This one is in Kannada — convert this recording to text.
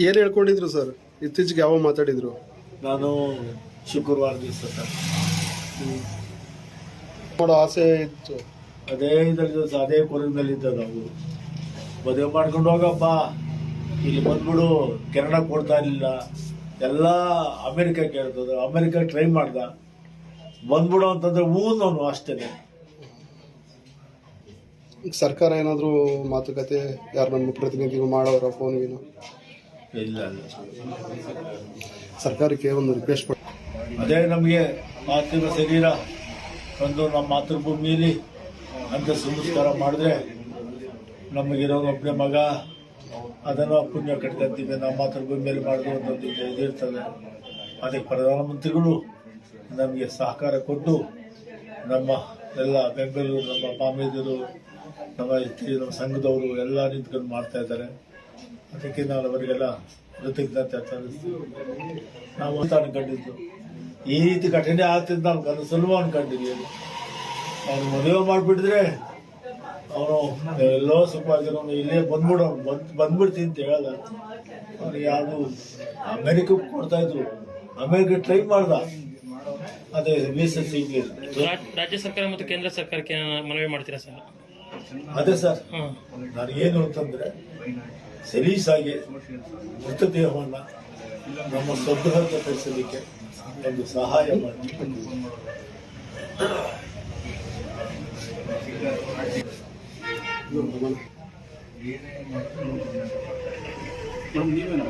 ಏನು ಹೇಳ್ಕೊಂಡಿದ್ರು ಸರ್? ಇತ್ತೀಚೆಗೆ ಯಾವ ಮಾತಾಡಿದ್ರು? ನಾನು ಶುಕ್ರವಾರ ದಿವಸ ಸರ್ ಮಾಡೋ ಆಸೆ ಇತ್ತು. ಅದೇ ದಿವಸ ಅದೇ ಕೊರಗಿನಲ್ಲಿದ್ದ ನಾವು ಮದುವೆ ಮಾಡ್ಕೊಂಡು ಹೋಗಪ್ಪ ಇಲ್ಲಿ ಬಂದ್ಬಿಡು. ಕೆನಡಾ ಕೊಡ್ತಾ ಇರಲಿಲ್ಲ, ಎಲ್ಲ ಅಮೆರಿಕ ಕೇಳ್ತದ. ಅಮೆರಿಕ ಟ್ರೈ ಮಾಡ್ದ, ಬಂದ್ಬಿಡು ಅಂತಂದ್ರೆ ಊನವನು ಅಷ್ಟೇ. ಸರ್ಕಾರ ಏನಾದರೂ ಮಾತುಕತೆ ಯಾರು ನಮ್ಮ ಪ್ರತಿನಿಧಿಗಳು ಮಾಡೋರ ಫೋನ್ಗೇನು? ಇಲ್ಲ ಸರ್ಕಾರಕ್ಕೆ ಒಂದು ರಿಕ್ವೆಸ್ಟ್ ಮಾಡಿ, ಅದೇ ನಮಗೆ ಪಾರ್ಥಿವ ಶರೀರ ಒಂದು ನಮ್ಮ ಮಾತೃಭೂಮಿಯಲ್ಲಿ ಅಂತ ಸಂಸ್ಕಾರ ಮಾಡಿದ್ರೆ ನಮಗಿರೋ ಒಬ್ಬನೇ ಮಗ ಅದನ್ನು ಪುಣ್ಯ ಕಟ್ಕೊಂತೀವಿ. ನಮ್ಮ ಮಾತೃಭೂಮಿಯಲ್ಲಿ ಮಾಡಿದ್ರು ಒಂದೊಂದು ಇದಿರ್ತದೆ. ಅದಕ್ಕೆ ಪ್ರಧಾನಮಂತ್ರಿಗಳು ನಮಗೆ ಸಹಕಾರ ಕೊಟ್ಟು ನಮ್ಮ ಎಲ್ಲ ಬೆಂಬಲರು, ನಮ್ಮ ಮಾಮೇದರು, ನಮ್ಮ ಸಂಘದವರು ಎಲ್ಲ ನಿಂತ್ಕೊಂಡು ಮಾಡ್ತಾ ಇದ್ದಾರೆ. ಅದಕ್ಕೆ ನಾವು ಅವರಿಗೆಲ್ಲ ಕೃತಜ್ಞತೆ ಸಲ್ಲಿಸ್ತೀವಿ. ನಾವು ಅಂತ ಅನ್ಕೊಂಡಿದ್ದು ಈ ರೀತಿ ಘಟನೆ ಆಗ್ತಿದ್ದು ನಾವು ಕನಸಲ್ಲೂ ಅನ್ಕೊಂಡಿದ್ದೀವಿ. ಅವನು ಮದುವೆ ಮಾಡಿಬಿಟ್ಟಿದ್ರೆ ಅವನು ಎಲ್ಲೋ ಸುಖವಾಗಿರೋನು ಇಲ್ಲೇ ಬಂದ್ಬಿಡ್ತೀನಿ ಅಂತ ಹೇಳಲ್ಲ. ಅವ್ನು ಯಾವುದು ಅಮೆರಿಕಕ್ಕೆ ಕೊಡ್ತಾ ಇದ್ರು, ಅಮೆರಿಕ ಟ್ರೈ ಮಾಡ್ದ, ಅದೇ ವೀಸಾ ಸಿಗ್ಲಿಲ್ಲ. ರಾಜ್ಯ ಸರ್ಕಾರ ಮತ್ತು ಕೇಂದ್ರ ಸರ್ಕಾರಕ್ಕೆ ಮನವಿ ಮಾಡ್ತೀರಾ ಸರ್? ಅದೇ ಸರ್, ನಾನು ಏನು ಅಂತಂದ್ರೆ ಸಲೀಸಾಗಿ ಮೃತದೇಹವನ್ನ ನಮ್ಮ ಸ್ವಗೃಹಕ್ಕೆ ತರಿಸಲಿಕ್ಕೆ ಒಂದು ಸಹಾಯ ಮಾಡಿ. ನೀವೇನು